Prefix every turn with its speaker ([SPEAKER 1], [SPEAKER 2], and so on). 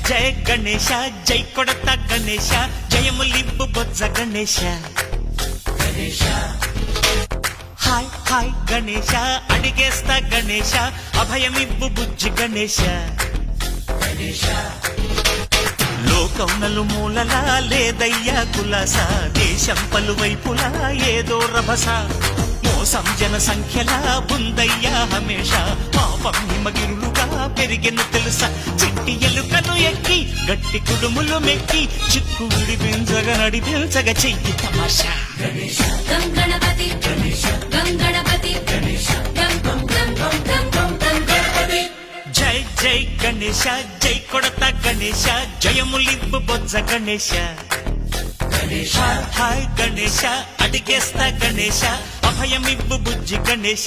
[SPEAKER 1] జయ గణేశ జై కొడత గణేశ జయములింపు బొజ్జ Ganesha hi hi Ganesha అడిగేస్తా Ganesha అభయమివ్వు బుజ్జి గణేశ లోకం నలుమూలలా లేదయ్యా కులాస దేశం పలువైపులా ఏదో రభస మోసం జన సంఖ్యలా ఉందయ్యా హమేష పాపం హిమగిరులుగా పెరిగెను తెలుసా చిట్టి ఎలుకను ఎక్కి గట్టి కుడుములు మెక్కి చిక్కు విడిపించగా నడిపించగా చెయ్యి తమాషా
[SPEAKER 2] గణపతి గణపతి
[SPEAKER 1] జై జై గణేశ జై కొడత గణేశ జయములింపు బొజ్జ గణేశ హాయ్ గణేశ అడిగేస్తా గణేశ అభయమివ్వు బుజ్జి గణేశ